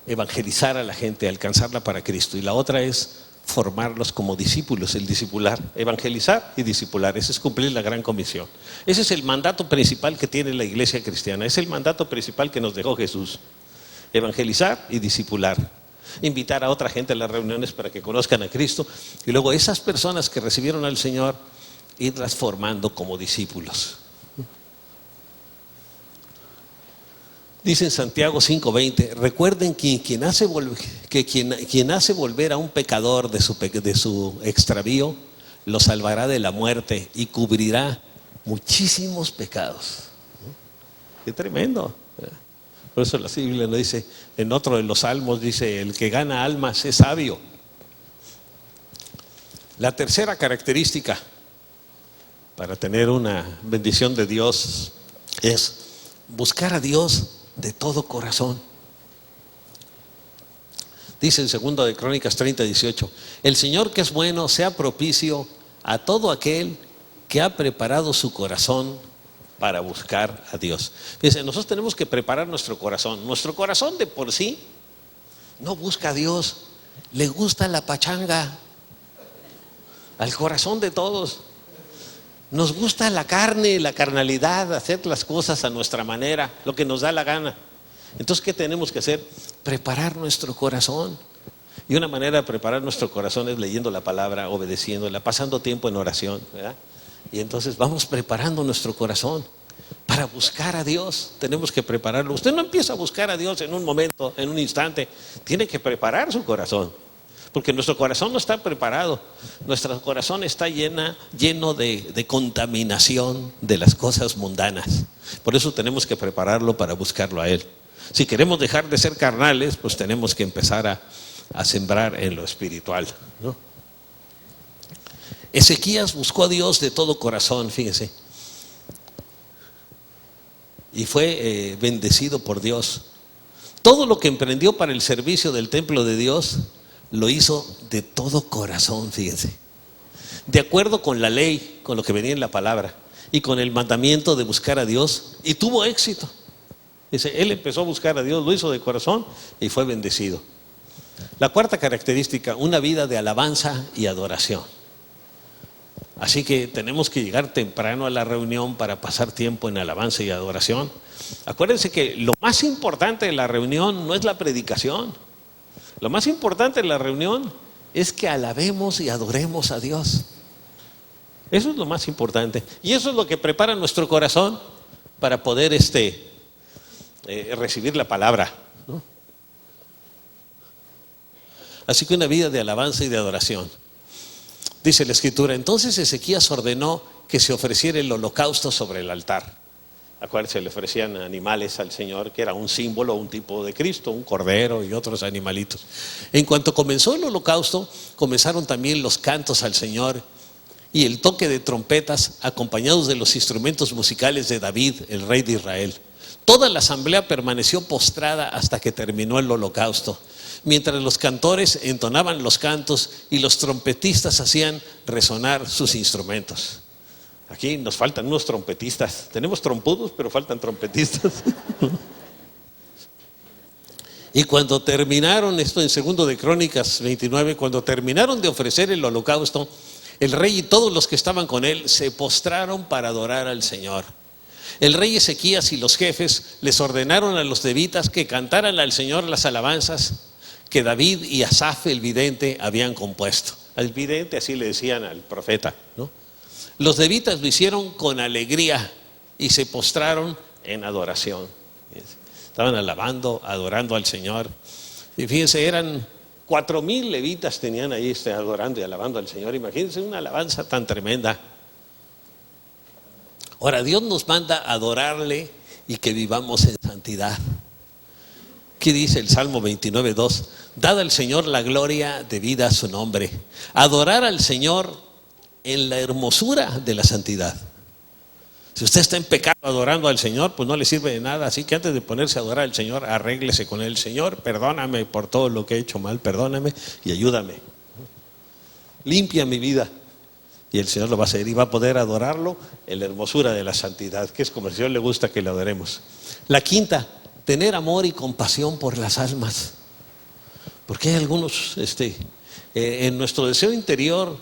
evangelizar a la gente, alcanzarla para Cristo. Y la otra es formarlos como discípulos, el discipular. Evangelizar y discipular, ese es cumplir la gran comisión. Ese es el mandato principal que tiene la iglesia cristiana. Es el mandato principal que nos dejó Jesús. Evangelizar y discipular. Invitar a otra gente a las reuniones para que conozcan a Cristo. Y luego esas personas que recibieron al Señor, irlas formando como discípulos. Dice en Santiago 5:20, recuerden que quien hace volver a un pecador de su extravío, lo salvará de la muerte y cubrirá muchísimos pecados. Qué tremendo. Por eso la Biblia lo dice, en otro de los salmos dice, el que gana almas es sabio. La tercera característica para tener una bendición de Dios es buscar a Dios de todo corazón. Dice en 2 de Crónicas 30:18, el Señor que es bueno sea propicio a todo aquel que ha preparado su corazón para buscar a Dios. Fíjense, nosotros tenemos que preparar nuestro corazón. Nuestro corazón de por sí no busca a Dios, le gusta la pachanga. Al corazón de todos nos gusta la carne, la carnalidad, hacer las cosas a nuestra manera, lo que nos da la gana. Entonces, ¿qué tenemos que hacer? Preparar nuestro corazón. Y una manera de preparar nuestro corazón es leyendo la palabra, obedeciéndola, pasando tiempo en oración, ¿verdad? Y entonces vamos preparando nuestro corazón para buscar a Dios. Tenemos que prepararlo. Usted no empieza a buscar a Dios en un momento, en un instante. Tiene que preparar su corazón. Porque nuestro corazón no está preparado. Nuestro corazón está lleno de contaminación de las cosas mundanas. Por eso tenemos que prepararlo para buscarlo a Él. Si queremos dejar de ser carnales, pues tenemos que empezar a sembrar en lo espiritual, ¿no? Ezequías buscó a Dios de todo corazón, fíjese. Y fue bendecido por Dios. Todo lo que emprendió para el servicio del templo de Dios, lo hizo de todo corazón, fíjense. De acuerdo con la ley, con lo que venía en la palabra y con el mandamiento de buscar a Dios, y tuvo éxito. Dice, él empezó a buscar a Dios, lo hizo de corazón y fue bendecido. La cuarta característica, una vida de alabanza y adoración. Así que tenemos que llegar temprano a la reunión para pasar tiempo en alabanza y adoración. Acuérdense que lo más importante de la reunión no es la predicación. Lo más importante de la reunión es que alabemos y adoremos a Dios. Eso es lo más importante. Y eso es lo que prepara nuestro corazón para poder recibir la palabra, ¿no? Así que una vida de alabanza y de adoración. Dice la Escritura, entonces Ezequías ordenó que se ofreciera el holocausto sobre el altar. Acuérdense, le ofrecían animales al Señor, que era un símbolo, un tipo de Cristo, un cordero y otros animalitos. En cuanto comenzó el holocausto, comenzaron también los cantos al Señor y el toque de trompetas, acompañados de los instrumentos musicales de David, el rey de Israel. Toda la asamblea permaneció postrada hasta que terminó el holocausto, mientras los cantores entonaban los cantos y los trompetistas hacían resonar sus instrumentos. Aquí nos faltan unos trompetistas. Tenemos trompudos, pero faltan trompetistas. Y cuando terminaron, esto en 2 de Crónicas 29, cuando terminaron de ofrecer el holocausto, el rey y todos los que estaban con él se postraron para adorar al Señor. El rey Ezequías y los jefes les ordenaron a los levitas que cantaran al Señor las alabanzas que David y Asaf el vidente habían compuesto. Al vidente así le decían al profeta, ¿no? Los levitas lo hicieron con alegría y se postraron en adoración. Estaban alabando, adorando al Señor. Y fíjense, eran 4,000 levitas tenían ahí adorando y alabando al Señor. Imagínense una alabanza tan tremenda. Ahora, Dios nos manda a adorarle y que vivamos en santidad. ¿Qué dice el Salmo 29:2? Dad al Señor la gloria debida a su nombre. Adorar al Señor en la hermosura de la santidad. Si usted está en pecado adorando al Señor, pues no le sirve de nada. Así que antes de ponerse a adorar al Señor, arréglese con el Señor. Perdóname por todo lo que he hecho mal, perdóname y ayúdame. Limpia mi vida. Y el Señor lo va a hacer y va a poder adorarlo en la hermosura de la santidad, que es como al Señor le gusta que le adoremos. La quinta, tener amor y compasión por las almas. Porque hay algunos, en nuestro deseo interior,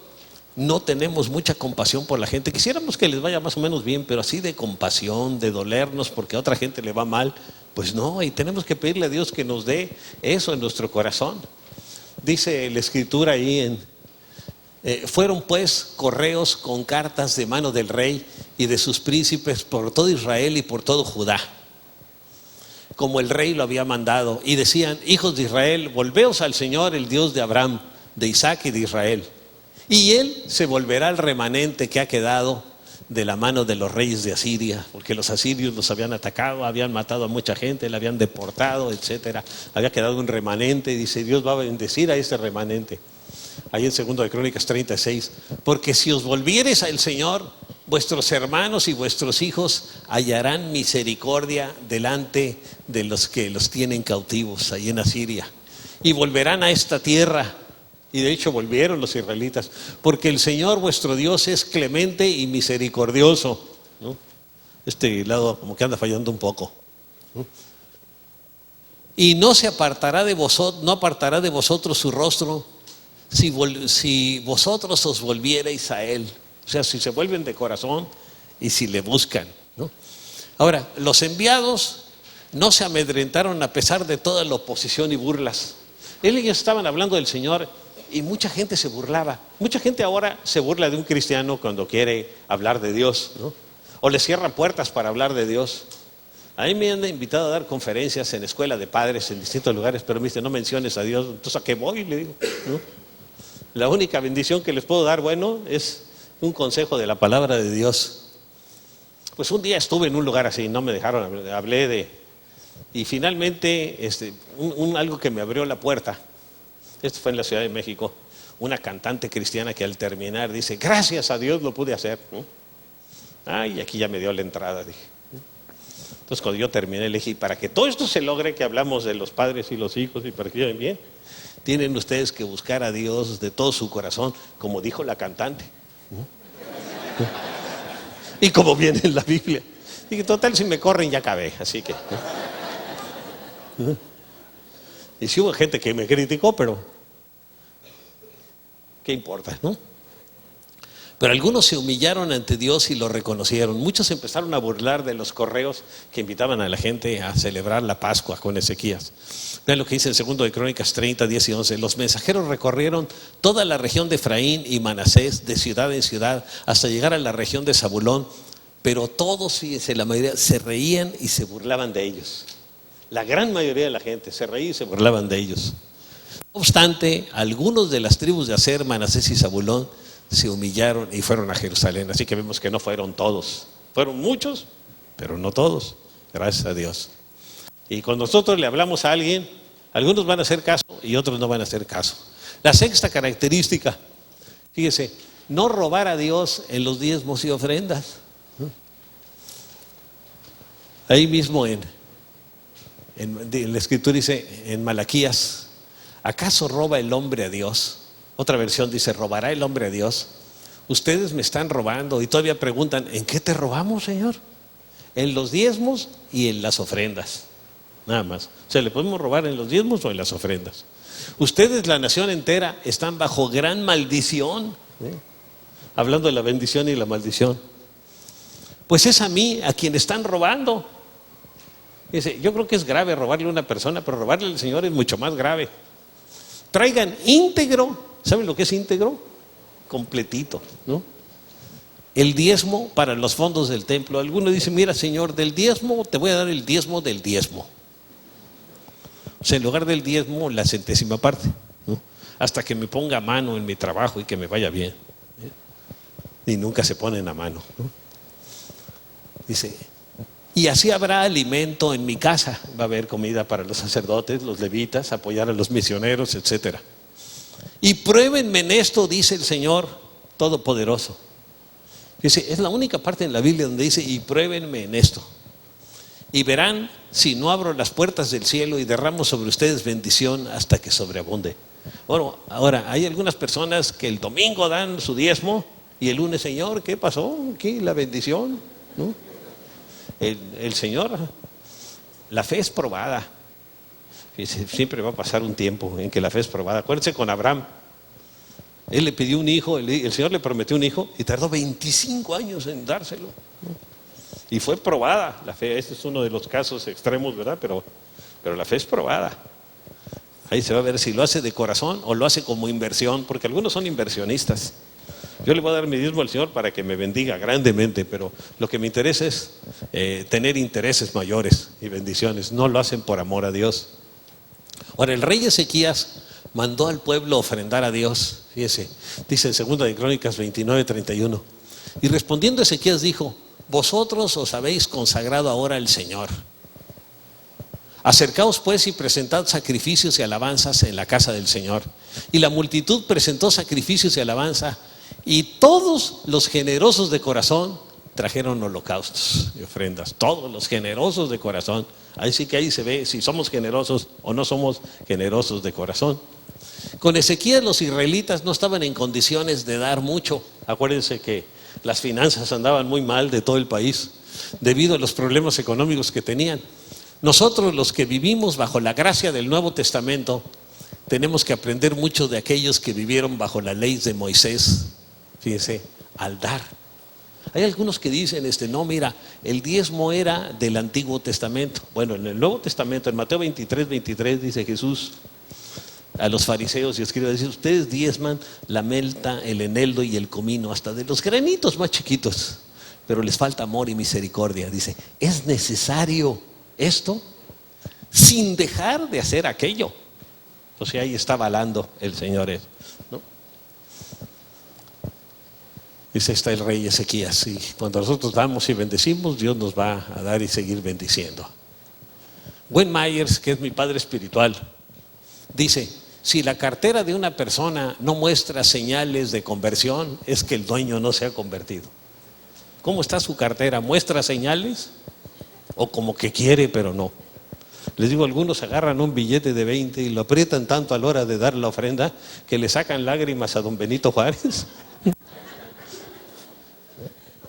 no tenemos mucha compasión por la gente. Quisiéramos que les vaya más o menos bien, pero así de compasión, de dolernos porque a otra gente le va mal, pues no, y tenemos que pedirle a Dios que nos dé eso en nuestro corazón. Dice la Escritura ahí fueron pues correos con cartas de mano del rey y de sus príncipes por todo Israel y por todo Judá, como el rey lo había mandado, y decían: hijos de Israel, volveos al Señor, el Dios de Abraham, de Isaac y de Israel, y Él se volverá al remanente que ha quedado de la mano de los reyes de Asiria, porque los asirios los habían atacado, habían matado a mucha gente, le habían deportado, etcétera. Había quedado un remanente, y dice: Dios va a bendecir a este remanente. Ahí en 2 de Crónicas 36, porque si os volviereis al Señor, vuestros hermanos y vuestros hijos hallarán misericordia delante de los que los tienen cautivos ahí en Asiria, y volverán a esta tierra. Y de hecho volvieron los israelitas, porque el Señor vuestro Dios es clemente y misericordioso, ¿no? Este lado como que anda fallando un poco, ¿no? Y no apartará de vosotros su rostro si vosotros os volviereis a Él. O sea, si se vuelven de corazón y si le buscan, ¿no? Ahora, los enviados no se amedrentaron a pesar de toda la oposición y burlas. Ellos estaban hablando del Señor y mucha gente se burlaba. Mucha gente ahora se burla de un cristiano cuando quiere hablar de Dios, ¿no? O le cierran puertas para hablar de Dios. A mí me han invitado a dar conferencias en escuela de padres en distintos lugares, pero me dicen, no menciones a Dios. Entonces, ¿a qué voy? Le digo, ¿no? La única bendición que les puedo dar, bueno, es un consejo de la palabra de Dios. Pues un día estuve en un lugar así, no me dejaron, y finalmente algo que me abrió la puerta. Esto fue en la Ciudad de México. Una cantante cristiana que al terminar dice, gracias a Dios lo pude hacer, ¿no? Ay, aquí ya me dio la entrada, dije. Entonces cuando yo terminé le dije, y para que todo esto se logre, que hablamos de los padres y los hijos y para que lleven bien, tienen ustedes que buscar a Dios de todo su corazón, como dijo la cantante, ¿no? Y como viene en la Biblia. Dije, total, si me corren ya acabé, así que, ¿no? Y sí hubo gente que me criticó, pero ¿qué importa, no? Pero algunos se humillaron ante Dios y lo reconocieron. Muchos empezaron a burlar de los correos que invitaban a la gente a celebrar la Pascua con Ezequías. Vean lo que dice en 2 de Crónicas 30, 10 y 11. Los mensajeros recorrieron toda la región de Efraín y Manasés, de ciudad en ciudad, hasta llegar a la región de Zabulón. Pero todos, fíjense, la mayoría se reían y se burlaban de ellos. La gran mayoría de la gente se reía y se burlaban de ellos. No obstante, algunos de las tribus de Aser, Manasés y Zabulón se humillaron y fueron a Jerusalén. Así que vemos que no fueron todos. Fueron muchos, pero no todos. Gracias a Dios. Y cuando nosotros le hablamos a alguien, algunos van a hacer caso y otros no van a hacer caso. La sexta característica, fíjese, no robar a Dios en los diezmos y ofrendas. Ahí mismo en la escritura dice, en Malaquías, ¿acaso roba el hombre a Dios? Otra versión dice, ¿robará el hombre a Dios? Ustedes me están robando y todavía preguntan, ¿en qué te robamos, Señor? En los diezmos y en las ofrendas, nada más. O sea, ¿le podemos robar en los diezmos o en las ofrendas? Ustedes, la nación entera, están bajo gran maldición, hablando de la bendición y la maldición. Pues es a mí a quien están robando. Dice, yo creo que es grave robarle a una persona, pero robarle al Señor es mucho más grave. Traigan íntegro, ¿saben lo que es íntegro? Completito, ¿no? El diezmo para los fondos del templo. Algunos dicen, mira, Señor, del diezmo te voy a dar el diezmo del diezmo. O sea, en lugar del diezmo, la centésima parte, ¿no? Hasta que me ponga a mano en mi trabajo y que me vaya bien, ¿eh? Y nunca se ponen a mano, ¿no? Dice, y así habrá alimento en mi casa. Va a haber comida para los sacerdotes, los levitas, apoyar a los misioneros, etcétera. Y pruébenme en esto, dice el Señor Todopoderoso. Dice, es la única parte en la Biblia donde dice, y pruébenme en esto. Y verán si no abro las puertas del cielo y derramo sobre ustedes bendición hasta que sobreabunde. Bueno, ahora, hay algunas personas que el domingo dan su diezmo y el lunes, Señor, ¿qué pasó? ¿Qué? La bendición, ¿no? El Señor, la fe es probada. Siempre va a pasar un tiempo en que la fe es probada. Acuérdense con Abraham. Él le pidió un hijo, el Señor le prometió un hijo y tardó 25 años en dárselo, ¿no? Y fue probada la fe. Este es uno de los casos extremos, ¿verdad? Pero la fe es probada. Ahí se va a ver si lo hace de corazón o lo hace como inversión, porque algunos son inversionistas. Yo le voy a dar mi diezmo al Señor para que me bendiga grandemente, pero lo que me interesa es tener intereses mayores y bendiciones. No lo hacen por amor a Dios. Ahora, el rey Ezequías mandó al pueblo ofrendar a Dios. Fíjese, dice en 2 de Crónicas 29, 31. Y respondiendo Ezequías dijo, vosotros os habéis consagrado ahora al Señor. Acercaos pues y presentad sacrificios y alabanzas en la casa del Señor. Y la multitud presentó sacrificios y alabanza, y todos los generosos de corazón trajeron holocaustos y ofrendas. Todos los generosos de corazón. Ahí sí que ahí se ve si somos generosos o no somos generosos de corazón. Con Ezequías los israelitas no estaban en condiciones de dar mucho. Acuérdense que las finanzas andaban muy mal de todo el país debido a los problemas económicos que tenían. Nosotros, los que vivimos bajo la gracia del Nuevo Testamento, tenemos que aprender mucho de aquellos que vivieron bajo la ley de Moisés. Fíjense, al dar. Hay algunos que dicen, no, mira, el diezmo era del Antiguo Testamento. Bueno, en el Nuevo Testamento, en Mateo 23, 23, dice Jesús a los fariseos y escribas, dice, ustedes diezman la melta, el eneldo y el comino, hasta de los granitos más chiquitos, pero les falta amor y misericordia. Dice, es necesario esto sin dejar de hacer aquello. O sea, ahí está avalando el Señor eso, ¿no? Dice, está el rey Ezequías, y cuando nosotros damos y bendecimos, Dios nos va a dar y seguir bendiciendo. Wayne Myers, que es mi padre espiritual, dice, si la cartera de una persona no muestra señales de conversión, es que el dueño no se ha convertido. ¿Cómo está su cartera? ¿Muestra señales? ¿O como que quiere pero no? Les digo, algunos agarran un billete de 20 y lo aprietan tanto a la hora de dar la ofrenda que le sacan lágrimas a don Benito Juárez.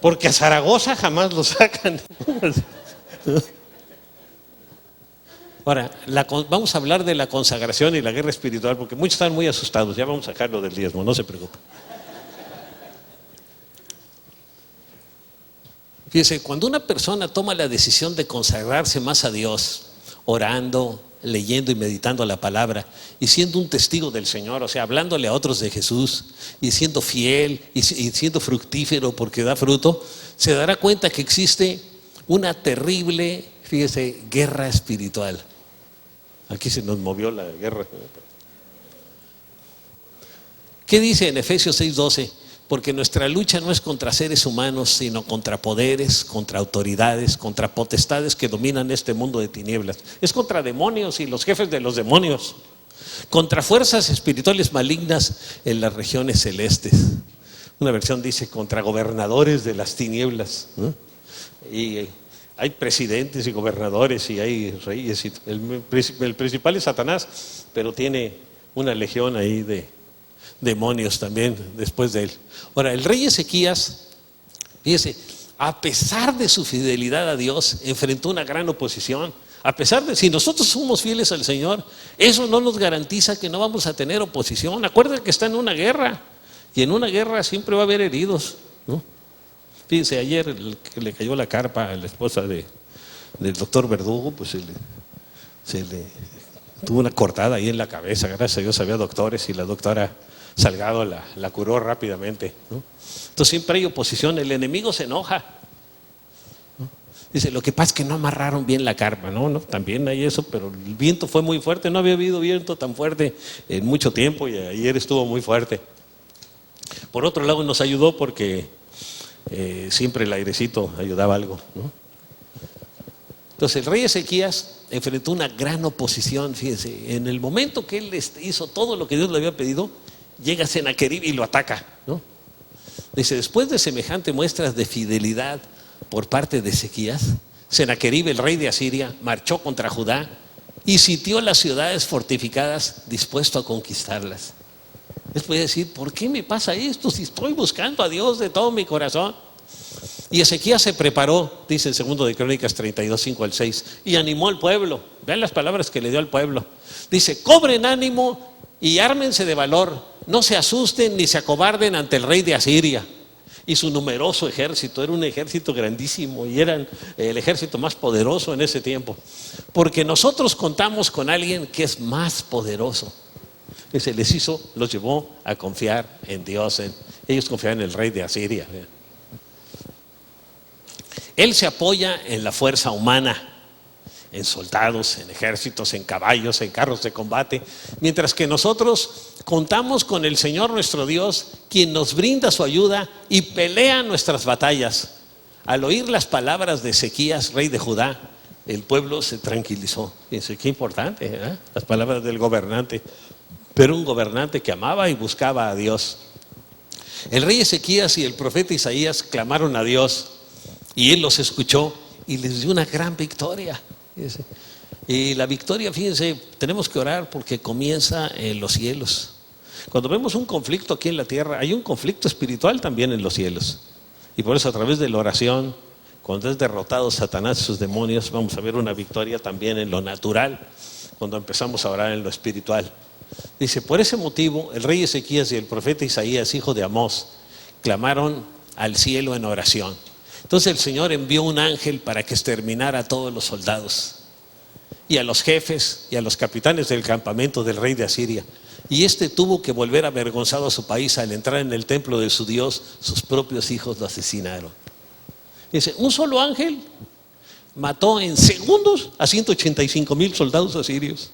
Porque a Zaragoza jamás lo sacan. Ahora, vamos a hablar de la consagración y la guerra espiritual, porque muchos están muy asustados. Ya vamos a sacarlo del diezmo, no se preocupen. Fíjese, cuando una persona toma la decisión de consagrarse más a Dios, orando, leyendo y meditando la palabra y siendo un testigo del Señor, o sea, hablándole a otros de Jesús y siendo fiel y siendo fructífero porque da fruto, se dará cuenta que existe una terrible, fíjese, guerra espiritual. Aquí se nos movió la guerra. ¿Qué dice en Efesios 6:12? Porque nuestra lucha no es contra seres humanos, sino contra poderes, contra autoridades, contra potestades que dominan este mundo de tinieblas. Es contra demonios y los jefes de los demonios, contra fuerzas espirituales malignas en las regiones celestes. Una versión dice contra gobernadores de las tinieblas, ¿no? Y hay presidentes y gobernadores y hay reyes. Y el principal es Satanás, pero tiene una legión ahí de demonios también después de él. Ahora, el rey Ezequías, fíjese, a pesar de su fidelidad a Dios, enfrentó una gran oposición. A pesar de, si nosotros somos fieles al Señor, eso no nos garantiza que no vamos a tener oposición. Acuérdense que está en una guerra, y en una guerra siempre va a haber heridos, ¿no? Fíjense, ayer que le cayó la carpa a la esposa del doctor Verdugo, pues se le tuvo una cortada ahí en la cabeza. Gracias a Dios había doctores y la doctora Salgado la curó rápidamente, ¿no? Entonces siempre hay oposición, el enemigo se enoja, ¿no? Dice, lo que pasa es que no amarraron bien la carpa, ¿no? También hay eso, pero el viento fue muy fuerte, no había habido viento tan fuerte en mucho tiempo y ayer estuvo muy fuerte. Por otro lado nos ayudó porque siempre el airecito ayudaba algo, ¿no? Entonces el rey Ezequías enfrentó una gran oposición. Fíjense, en el momento que él hizo todo lo que Dios le había pedido, llega Sennacherib y lo ataca, ¿no? Dice, después de semejante muestras de fidelidad por parte de Ezequías, Sennacherib, el rey de Asiria, marchó contra Judá y sitió las ciudades fortificadas, dispuesto a conquistarlas. Les voy a decir, ¿por qué me pasa esto si estoy buscando a Dios de todo mi corazón? Y Ezequías se preparó, dice en 2 de Crónicas 32, 5 al 6, y animó al pueblo. Vean las palabras que le dio al pueblo. Dice, cobren ánimo y ármense de valor, no se asusten ni se acobarden ante el rey de Asiria y su numeroso ejército. Era un ejército grandísimo y eran el ejército más poderoso en ese tiempo, porque nosotros contamos con alguien que es más poderoso. Y se les hizo, los llevó a confiar en Dios. Ellos confiaban en el rey de Asiria. Él se apoya en la fuerza humana, en soldados, en ejércitos, en caballos, en carros de combate, mientras que nosotros contamos con el Señor nuestro Dios, quien nos brinda su ayuda y pelea nuestras batallas. Al oír las palabras de Ezequías, rey de Judá, el pueblo se tranquilizó. Fíjense qué importante, ¿eh? Las palabras del gobernante, pero un gobernante que amaba y buscaba a Dios. El rey Ezequías y el profeta Isaías clamaron a Dios y él los escuchó y les dio una gran victoria. Y la victoria, fíjense, tenemos que orar porque comienza en los cielos. Cuando vemos un conflicto aquí en la tierra, hay un conflicto espiritual también en los cielos. Y por eso a través de la oración, cuando es derrotado Satanás y sus demonios, vamos a ver una victoria también en lo natural, cuando empezamos a orar en lo espiritual. Dice, por ese motivo, el rey Ezequías y el profeta Isaías, hijo de Amós, clamaron al cielo en oración. Entonces el Señor envió un ángel para que exterminara a todos los soldados y a los jefes y a los capitanes del campamento del rey de Asiria. Y este tuvo que volver avergonzado a su país. Al entrar en el templo de su Dios, sus propios hijos lo asesinaron. Dice, un solo ángel mató en segundos a 185,000 soldados asirios.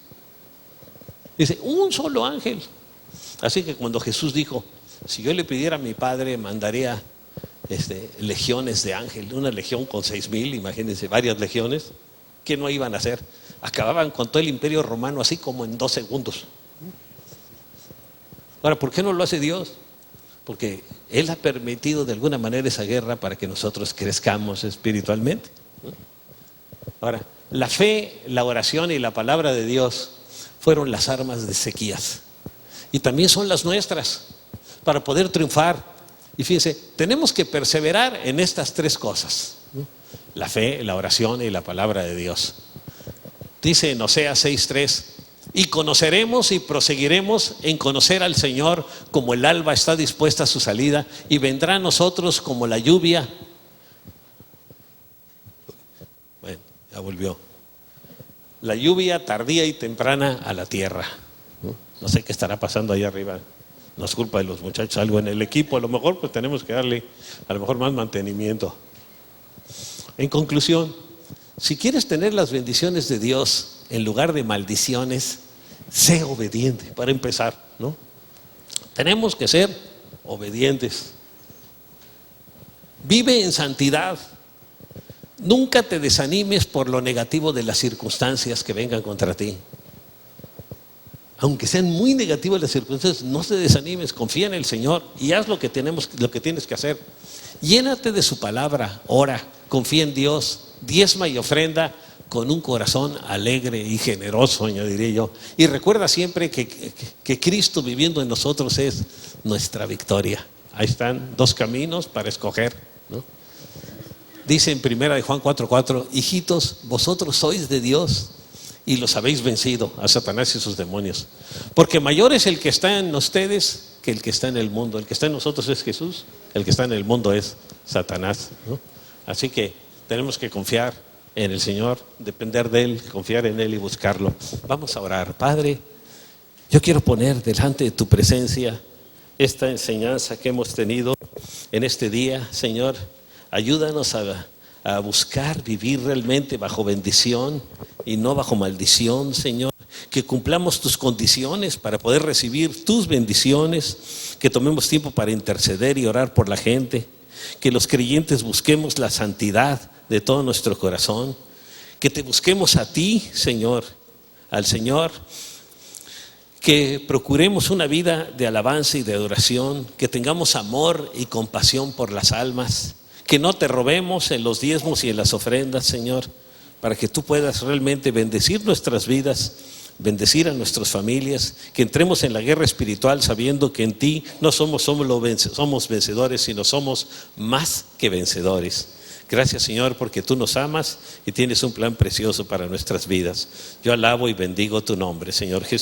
Dice, un solo ángel. Así que cuando Jesús dijo, si yo le pidiera a mi Padre, mandaría legiones de ángeles, una legión con 6,000, imagínense, varias legiones, ¿qué no iban a hacer? Acababan con todo el imperio romano así como en 2 segundos. Ahora, ¿por qué no lo hace Dios? Porque Él ha permitido de alguna manera esa guerra para que nosotros crezcamos espiritualmente. Ahora, la fe, la oración y la palabra de Dios fueron las armas de Ezequías. Y también son las nuestras para poder triunfar. Y fíjense, tenemos que perseverar en estas 3 cosas: la fe, la oración y la palabra de Dios. Dice en Oseas 6:3, y conoceremos y proseguiremos en conocer al Señor como el alba está dispuesta a su salida, y vendrá a nosotros como la lluvia. Bueno, ya volvió. La lluvia tardía y temprana a la tierra. No sé qué estará pasando ahí arriba. No es culpa de los muchachos, algo en el equipo. A lo mejor pues tenemos que darle a lo mejor más mantenimiento. En conclusión, si quieres tener las bendiciones de Dios en lugar de maldiciones, sé obediente para empezar, ¿no? Tenemos que ser obedientes. Vive en santidad. Nunca te desanimes por lo negativo de las circunstancias que vengan contra ti. Aunque sean muy negativas las circunstancias, no te desanimes, confía en el Señor y haz lo que tienes que hacer. Llénate de su palabra, ora, confía en Dios, diezma y ofrenda con un corazón alegre y generoso, añadiré yo. Y recuerda siempre que Cristo viviendo en nosotros es nuestra victoria. Ahí están 2 caminos para escoger, ¿no? Dice en 1 Juan 4:4, hijitos, vosotros sois de Dios y los habéis vencido, a Satanás y sus demonios. Porque mayor es el que está en ustedes que el que está en el mundo. El que está en nosotros es Jesús, el que está en el mundo es Satanás, ¿no? Así que tenemos que confiar en el Señor, depender de Él, confiar en Él y buscarlo. Vamos a orar. Padre, yo quiero poner delante de tu presencia esta enseñanza que hemos tenido en este día. Señor, ayúdanos a buscar vivir realmente bajo bendición y no bajo maldición, Señor. Que cumplamos tus condiciones para poder recibir tus bendiciones, que tomemos tiempo para interceder y orar por la gente, que los creyentes busquemos la santidad de todo nuestro corazón, que te busquemos a ti, Señor, al Señor, que procuremos una vida de alabanza y de adoración, que tengamos amor y compasión por las almas, que no te robemos en los diezmos y en las ofrendas, Señor, para que tú puedas realmente bendecir nuestras vidas, bendecir a nuestras familias, que entremos en la guerra espiritual sabiendo que en ti no somos vencedores, sino somos más que vencedores. Gracias, Señor, porque tú nos amas y tienes un plan precioso para nuestras vidas. Yo alabo y bendigo tu nombre, Señor Jesús.